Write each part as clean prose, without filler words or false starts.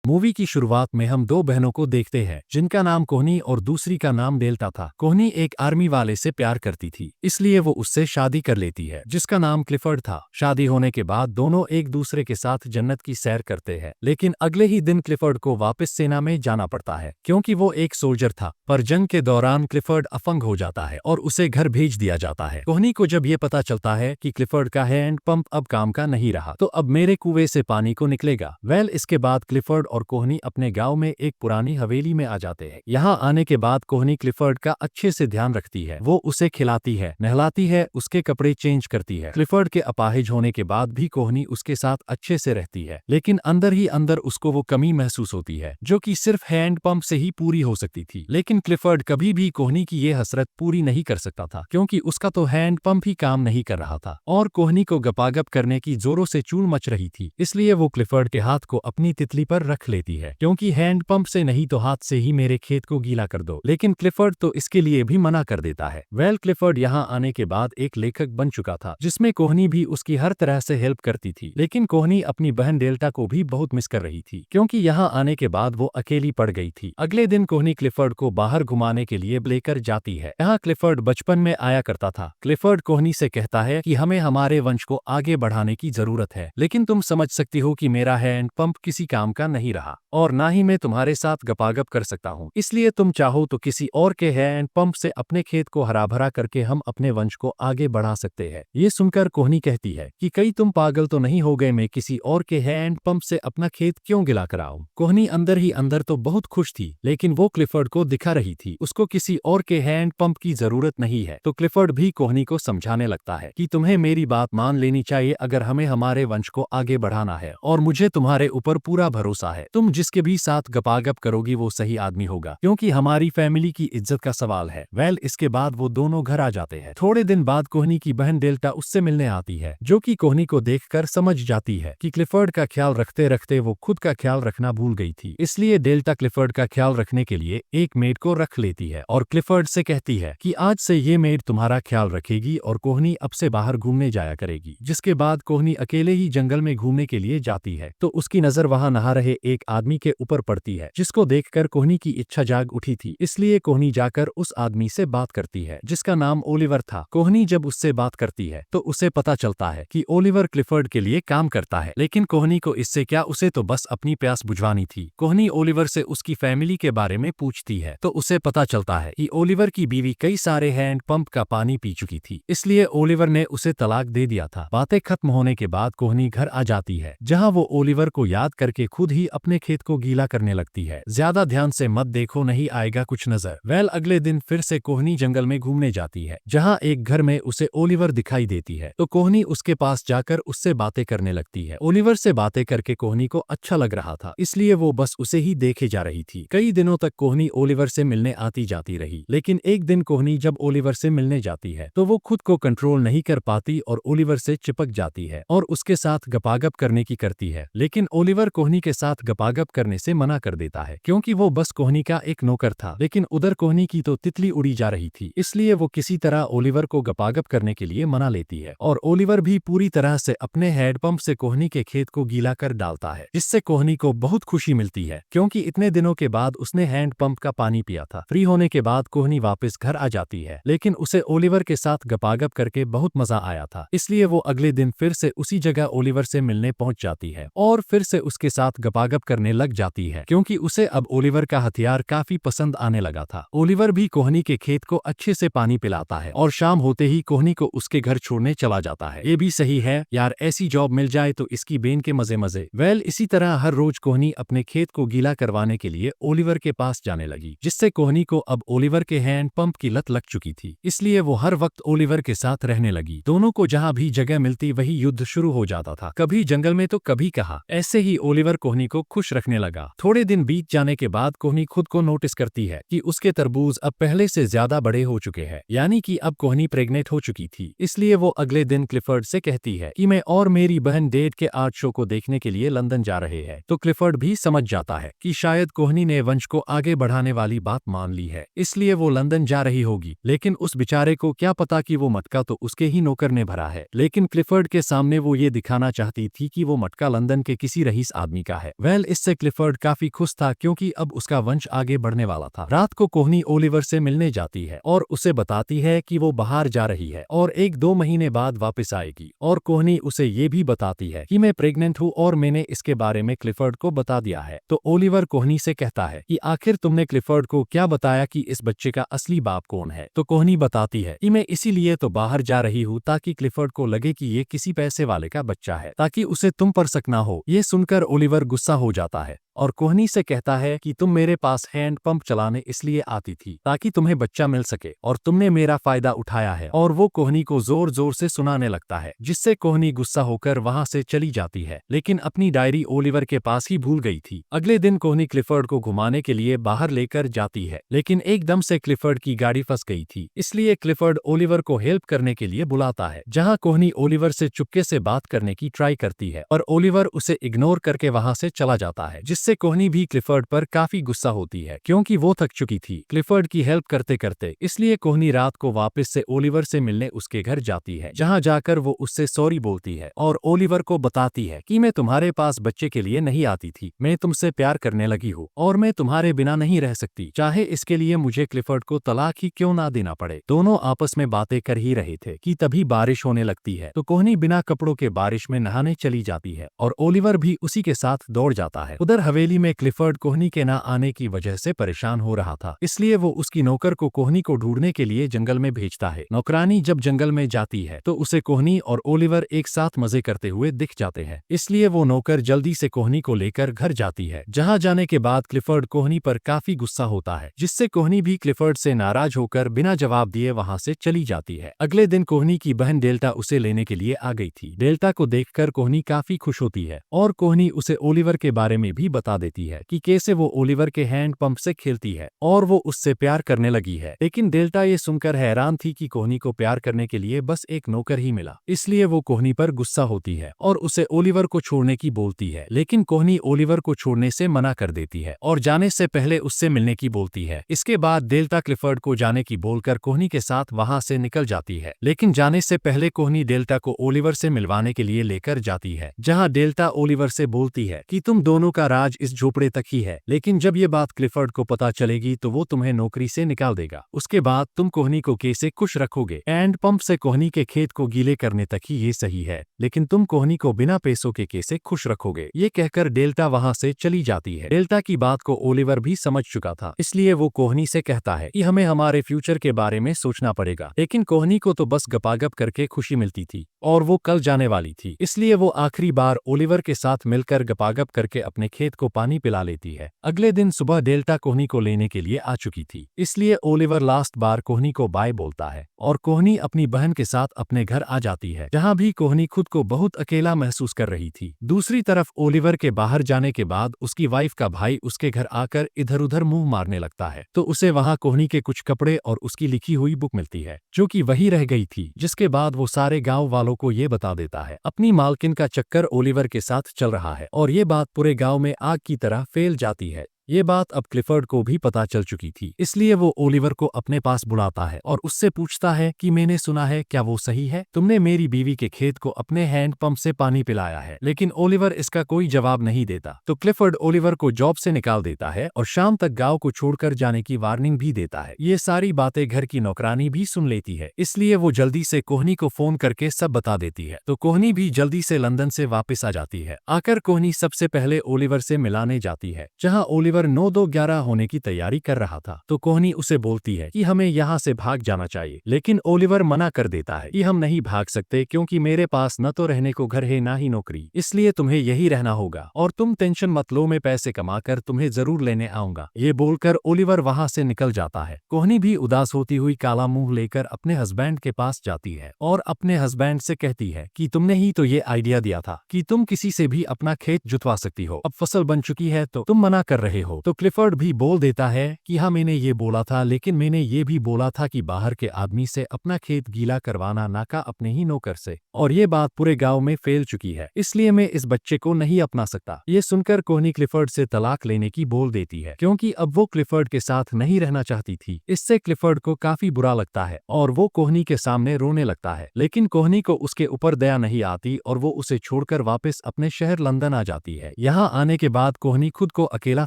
Movie की शुरुआत में हम दो बहनों को देखते हैं जिनका नाम कोहनी और दूसरी का नाम डेल्टा था। कोहनी एक आर्मी वाले से प्यार करती थी, इसलिए वो उससे शादी कर लेती है जिसका नाम क्लिफर्ड था। शादी होने के बाद दोनों एक दूसरे के साथ जन्नत की सैर करते हैं, लेकिन अगले ही दिन क्लिफर्ड को वापस सेना में जाना पड़ता है क्योंकि वो एक सोल्जर था। पर जंग के दौरान क्लिफर्ड अपंग हो जाता है और उसे घर भेज दिया जाता है। कोहनी को जब ये पता चलता है कि क्लिफर्ड का हैंड पंप अब काम का नहीं रहा तो अब मेरे कुएं से पानी को निकलेगा। इसके बाद क्लिफर्ड और कोहनी अपने गांव में एक पुरानी हवेली में आ जाते हैं। यहाँ आने के बाद कोहनी क्लिफर्ड का अच्छे से ध्यान रखती है, वो उसे खिलाती है, नहलाती है, उसके कपड़े चेंज करती है। क्लिफर्ड के अपाहिज होने के बाद भी कोहनी उसके साथ अच्छे से रहती है, लेकिन अंदर ही अंदर उसको वो कमी महसूस होती है जो कि सिर्फ हैंड पंप से ही पूरी हो सकती थी। लेकिन क्लिफर्ड कभी भी कोहनी की ये हसरत पूरी नहीं कर सकता था क्योंकि उसका तो हैंड पंप ही काम नहीं कर रहा था और कोहनी को गपागप करने की जोरों से चूल मच रही थी। इसलिए वो क्लिफर्ड के हाथ को अपनी तितली पर रख लेती है क्योंकि हैंड पंप से नहीं तो हाथ से ही मेरे खेत को गीला कर दो। लेकिन क्लिफर्ड तो इसके लिए भी मना कर देता है। क्लिफर्ड यहाँ आने के बाद एक लेखक बन चुका था जिसमें कोहनी भी उसकी हर तरह से हेल्प करती थी। लेकिन कोहनी अपनी बहन डेल्टा को भी बहुत मिस कर रही थी क्योंकि यहाँ आने के बाद वो अकेली पड़ गई थी। अगले दिन कोहनी क्लिफर्ड को बाहर घुमाने के लिए लेकर जाती है। यहाँ क्लिफर्ड बचपन में आया करता था। क्लिफर्ड कोहनी से कहता है कि हमें हमारे वंश को आगे बढ़ाने की जरूरत है, लेकिन तुम समझ सकती हो कि मेरा हैंड पंप किसी काम का नहीं रहा और ना ही मैं तुम्हारे साथ गपागप कर सकता हूँ। इसलिए तुम चाहो तो किसी और के हैंड पंप से अपने खेत को हरा भरा करके हम अपने वंश को आगे बढ़ा सकते हैं। ये सुनकर कोहनी कहती है कि कहीं तुम पागल तो नहीं हो गए, मैं किसी और के हैंड पंप से अपना खेत क्यों गिला कराऊं। कोहनी अंदर ही अंदर तो बहुत खुश थी, लेकिन वो क्लिफर्ड को दिखा रही थी उसको किसी और के हैंड पंप की जरूरत नहीं है। तो क्लिफर्ड भी कोहनी को समझाने लगता है कि तुम्हें मेरी बात मान लेनी चाहिए अगर हमें हमारे वंश को आगे बढ़ाना है, और मुझे तुम्हारे ऊपर पूरा भरोसा है। तुम जिसके भी साथ गपागप करोगी वो सही आदमी होगा क्योंकि हमारी फैमिली की इज्जत का सवाल है। इसके बाद वो दोनों घर आ जाते हैं। थोड़े दिन बाद कोहनी की बहन डेल्टा उससे मिलने आती है जो कि कोहनी को देखकर समझ जाती है कि क्लिफर्ड का ख्याल रखते रखते वो खुद का ख्याल रखना भूल गई थी। इसलिए डेल्टा क्लिफर्ड का ख्याल रखने के लिए एक मेड को रख लेती है और क्लिफर्ड से कहती है कि आज से ये मेड तुम्हारा ख्याल रखेगी और कोहनी अब से बाहर घूमने जाया करेगी। जिसके बाद कोहनी अकेले ही जंगल में घूमने के लिए जाती है तो उसकी नजर वहां नहा रहे एक आदमी के ऊपर पड़ती है जिसको देखकर कोहनी की इच्छा जाग उठी थी। इसलिए कोहनी जाकर उस आदमी से बात करती है जिसका नाम ओलिवर था। कोहनी जब उससे बात करती है तो उसे पता चलता है कि ओलिवर क्लिफर्ड के लिए काम करता है, लेकिन कोहनी को इससे क्या, उसे तो बस अपनी प्यास बुझवानी थी। कोहनी ओलिवर से उसकी फैमिली के बारे में पूछती है तो उसे पता चलता है कि ओलिवर की बीवी कई सारे हैंड पंप का पानी पी चुकी थी, इसलिए ओलिवर ने उसे तलाक दे दिया था। बातें खत्म होने के बाद कोहनी घर आ जाती है जहां वो ओलिवर को याद करके खुद ही अपने खेत को गीला करने लगती है। ज्यादा ध्यान से मत देखो, नहीं आएगा कुछ नजर। अगले दिन फिर से कोहनी जंगल में घूमने जाती है जहां एक घर में उसे ओलिवर दिखाई देती है तो कोहनी उसके पास जाकर उससे बातें करने लगती है। ओलिवर से बातें करके कोहनी को अच्छा लग रहा था, इसलिए वो बस उसे ही देखे जा रही थी। कई दिनों तक कोहनी ओलिवर से मिलने आती जाती रही, लेकिन एक दिन कोहनी जब ओलिवर से मिलने जाती है तो वो खुद को कंट्रोल नहीं कर पाती और ओलिवर से चिपक जाती है और उसके साथ गपागप करने की करती है। लेकिन ओलिवर कोहनी के साथ गपागप करने से मना कर देता है क्योंकि वो बस कोहनी का एक नौकर था। लेकिन उधर कोहनी की तो तितली उड़ी जा रही थी, इसलिए वो किसी तरह ओलिवर को गपागप करने के लिए मना लेती है और ओलिवर भी पूरी तरह से अपने हैंड पंप से कोहनी के खेत को गीला कर डालता है, जिससे कोहनी को बहुत खुशी मिलती है क्योंकि इतने दिनों के बाद उसने हैंड पंप का पानी पिया था। फ्री होने के बाद कोहनी वापस घर आ जाती है, लेकिन उसे ओलिवर के साथ गपागप करके बहुत मजा आया था, इसलिए वो अगले दिन फिर से उसी जगह ओलिवर से मिलने पहुंच जाती है और फिर से उसके साथ गपागप करने लग जाती है क्योंकि उसे अब ओलिवर का हथियार काफी पसंद आने लगा था। ओलिवर भी कोहनी के खेत को अच्छे से पानी पिलाता है और शाम होते ही कोहनी को उसके घर छोड़ने चला जाता है। ये भी सही है यार, ऐसी जॉब मिल जाए तो इसकी बेन के मजे मजे। इसी तरह हर रोज कोहनी अपने खेत को गीला करवाने के लिए ओलिवर के पास जाने लगी, जिससे कोहनी को अब ओलिवर के हैंड पंप की लत लग चुकी थी, इसलिए वो हर वक्त ओलिवर के साथ रहने लगी। दोनों को जहाँ भी जगह मिलती वही युद्ध शुरू हो जाता था, कभी जंगल में तो कभी कहाँ। ऐसे ही ओलिवर कोहनी को खुश रखने लगा। थोड़े दिन बीत जाने के बाद कोहनी खुद को नोटिस करती है कि उसके तरबूज अब पहले से ज्यादा बड़े हो चुके हैं, यानी कि अब कोहनी प्रेग्नेंट हो चुकी थी। इसलिए वो अगले दिन क्लिफर्ड से कहती है कि मैं और मेरी बहन डेट के आर्ट शो को देखने के लिए लंदन जा रहे हैं। तो क्लिफर्ड भी समझ जाता है कि शायद कोहनी ने वंश को आगे बढ़ाने वाली बात मान ली है, इसलिए वो लंदन जा रही होगी। लेकिन उस बेचारे को क्या पता कि वो मटका तो उसके ही नौकर ने भरा है। लेकिन क्लिफर्ड के सामने वो ये दिखाना चाहती थी कि वो मटका लंदन के किसी रईस आदमी का है। वेल इससे क्लिफर्ड काफी खुश था क्योंकि अब उसका वंश आगे बढ़ने वाला था। रात को कोहनी ओलिवर से मिलने जाती है और उसे बताती है कि वो बाहर जा रही है और 1-2 महीने बाद वापस आएगी, और कोहनी उसे ये भी बताती है कि मैं प्रेग्नेंट हूँ और मैंने इसके बारे में क्लिफर्ड को बता दिया है। तो ओलिवर कोहनी से कहता है कि आखिर तुमने क्लिफर्ड को क्या बताया कि इस बच्चे का असली बाप कौन है। तो कोहनी बताती है कि मैं इसीलिए तो बाहर जा रही हूँ ताकि क्लिफर्ड को लगे कि ये किसी पैसे वाले का बच्चा है, ताकि उसे तुम पर शक ना हो। ये सुनकर ओलिवर गुस्सा हो जाता है और कोहनी से कहता है कि तुम मेरे पास हैंड पंप चलाने इसलिए आती थी ताकि तुम्हें बच्चा मिल सके, और तुमने मेरा फायदा उठाया है। और वो कोहनी को जोर जोर से सुनाने लगता है, जिससे कोहनी गुस्सा होकर वहां से चली जाती है, लेकिन अपनी डायरी ओलिवर के पास ही भूल गई थी। अगले दिन कोहनी क्लिफर्ड को घुमाने के लिए बाहर लेकर जाती है, लेकिन एकदम से क्लिफर्ड की गाड़ी फंस गई थी, इसलिए क्लिफर्ड ओलिवर को हेल्प करने के लिए बुलाता है, जहां कोहनी ओलिवर से चुपके से बात करने की ट्राई करती है और ओलिवर उसे इग्नोर करके वहां से चला जाता है, जिससे कोहनी भी क्लिफर्ड पर काफी गुस्सा होती है क्योंकि वो थक चुकी थी क्लिफर्ड की हेल्प करते करते। इसलिए कोहनी रात को वापस से ओलिवर से मिलने उसके घर जाती है, जहां जाकर वो उससे सॉरी बोलती है और ओलिवर को बताती है कि मैं तुम्हारे पास बच्चे के लिए नहीं आती थी, मैं तुमसे प्यार करने लगी हूँ और मैं तुम्हारे बिना नहीं रह सकती, चाहे इसके लिए मुझे क्लिफर्ड को तलाक ही क्यों ना देना पड़े। दोनों आपस में बातें कर ही रहे थे कि तभी बारिश होने लगती है, तो कोहनी बिना कपड़ों के बारिश में नहाने चली जाती है और ओलिवर भी उसी के साथ दौड़ जाता है। उधर हवेली में क्लिफर्ड कोहनी के ना आने की वजह से परेशान हो रहा था, इसलिए वो उसकी नौकर को कोहनी को ढूंढने के लिए जंगल में भेजता है। नौकरानी जब जंगल में जाती है तो उसे कोहनी और ओलिवर एक साथ मजे करते हुए दिख जाते हैं, इसलिए वो नौकर जल्दी से कोहनी को लेकर घर जाती है। जहां जाने के बाद क्लिफर्ड कोहनी पर काफी गुस्सा होता है, जिससे कोहनी भी क्लिफर्ड से नाराज होकर बिना जवाब दिए वहां से चली जाती है। अगले दिन कोहनी की बहन डेल्टा उसे लेने के लिए आ गई थी। डेल्टा को देखकर कोहनी काफी खुश होती है और कोहनी उसे ओलिवर के बारे में भी बता देती है कि कैसे वो ओलिवर के हैंड पंप से खेलती है और वो उससे प्यार करने लगी है। लेकिन डेल्टा ये सुनकर हैरान थी कि कोहनी को प्यार करने के लिए बस एक नौकर ही मिला, इसलिए वो कोहनी पर गुस्सा होती है और उसे ओलिवर को छोड़ने की बोलती है, लेकिन कोहनी ओलिवर को छोड़ने से मना कर देती है और जाने से पहले उससे मिलने की बोलती है। इसके बाद डेल्टा क्लिफर्ड को जाने की बोलकर कोहनी के साथ वहां से निकल जाती है, लेकिन जाने से पहले कोहनी डेल्टा को ओलिवर से मिलवाने के लिए लेकर जाती है, जहां डेल्टा ओलिवर से बोलती है कि तुम दोनों का राज इस झोपड़े तक ही है, लेकिन जब ये बात क्लिफर्ड को पता चलेगी तो वो तुम्हें नौकरी से निकाल देगा। उसके बाद तुम कोहनी को कैसे खुश रखोगे? हैंड पंप से कोहनी के खेत को गीले करने तक ही ये सही है, लेकिन तुम कोहनी को बिना पैसों के कैसे खुश रखोगे? ये कहकर डेल्टा वहां से चली जाती है। डेल्टा की बात को ओलिवर भी समझ चुका था, इसलिए वो कोहनी से कहता है कि हमें हमारे फ्यूचर के बारे में सोचना पड़ेगा, लेकिन कोहनी को तो बस गपागप करके खुशी मिलती थी और वो कल जाने वाली थी, इसलिए वो आखिरी बार ओलिवर के साथ मिलकर गपागप करके अपने खेत को पानी पिला लेती है। अगले दिन सुबह डेल्टा कोहनी को लेने के लिए आ चुकी थी, इसलिए ओलिवर लास्ट बार कोहनी को बाय बोलता है और कोहनी अपनी बहन के साथ अपने घर आ जाती है, जहां भी कोहनी खुद को बहुत अकेला महसूस कर रही थी। दूसरी तरफ ओलिवर के बाहर जाने के बाद उसकी वाइफ का भाई उसके घर आकर इधर उधर मुंह मारने लगता है, तो उसे वहां कोहनी के कुछ कपड़े और उसकी लिखी हुई बुक मिलती है, जो कि वही रह गई थी। जिसके बाद वो सारे गाँव वालों को ये बता देता है अपनी मालकिन का चक्कर ओलिवर के साथ चल रहा है, और ये बात पूरे गाँव में आग की तरह फैल जाती है। ये बात अब क्लिफर्ड को भी पता चल चुकी थी, इसलिए वो ओलिवर को अपने पास बुलाता है और उससे पूछता है कि मैंने सुना है, क्या वो सही है? तुमने मेरी बीवी के खेत को अपने हैंड पंप से पानी पिलाया है। लेकिन ओलिवर इसका कोई जवाब नहीं देता, तो क्लिफर्ड ओलिवर को जॉब से निकाल देता है और शाम तक गाँव को छोड़कर जाने की वार्निंग भी देता है। ये सारी बातें घर की नौकरानी भी सुन लेती है, इसलिए वो जल्दी से कोहनी को फोन करके सब बता देती है, तो कोहनी भी जल्दी से लंदन से वापस आ जाती है। आकर कोहनी सबसे पहले ओलिवर से मिलाने जाती है, जहाँ ओलिवर 9-2-11 होने की तैयारी कर रहा था, तो कोहनी उसे बोलती है कि हमें यहाँ से भाग जाना चाहिए, लेकिन ओलिवर मना कर देता है कि हम नहीं भाग सकते क्योंकि मेरे पास न तो रहने को घर है ना ही नौकरी, इसलिए तुम्हें यही रहना होगा और तुम टेंशन मत लो, मैं पैसे कमाकर तुम्हें जरूर लेने आऊंगा। ये बोलकर ओलिवर वहां से निकल जाता है। कोहनी भी उदास होती हुई काला मुंह लेकर अपने हस्बैंड के पास जाती है और अपने हस्बैंड से कहती है कि तुमने ही तो ये आइडिया दिया था कि तुम किसी से भी अपना खेत जुतवा सकती हो, अब फसल बन चुकी है तो तुम मना कर रहे हो। हो, तो क्लिफर्ड भी बोल देता है कि हाँ मैंने ये बोला था, लेकिन मैंने ये भी बोला था कि बाहर के आदमी से अपना खेत गीला करवाना ना का अपने ही नौकर से, और ये बात पूरे गांव में फैल चुकी है, इसलिए मैं इस बच्चे को नहीं अपना सकता। ये सुनकर कोहनी क्लिफर्ड से तलाक लेने की बोल देती है, क्योंकि अब वो क्लिफर्ड के साथ नहीं रहना चाहती थी। इससे क्लिफर्ड को काफी बुरा लगता है और वो कोहनी के सामने रोने लगता है, लेकिन कोहनी को उसके ऊपर दया नहीं आती और वो उसे छोड़कर वापस अपने शहर लंदन आ जाती है। यहाँ आने के बाद कोहनी खुद को अकेला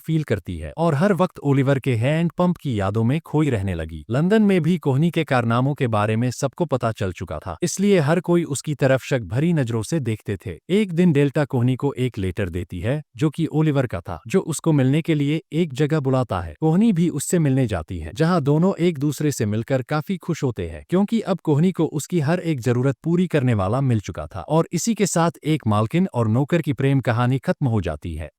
फील करती है और हर वक्त ओलिवर के हैंड पंप की यादों में खोई रहने लगी। लंदन में भी कोहनी के कारनामों के बारे में सबको पता चल चुका था, इसलिए हर कोई उसकी तरफ शक भरी नजरों से देखते थे। एक दिन डेल्टा कोहनी को एक लेटर देती है जो कि ओलिवर का था, जो उसको मिलने के लिए एक जगह बुलाता है। कोहनी भी उससे मिलने जाती है, जहां दोनों एक दूसरे से मिलकर काफी खुश होते हैं, क्योंकि अब कोहनी को उसकी हर एक जरूरत पूरी करने वाला मिल चुका था। और इसी के साथ एक मालकिन और नौकर की प्रेम कहानी खत्म हो जाती है।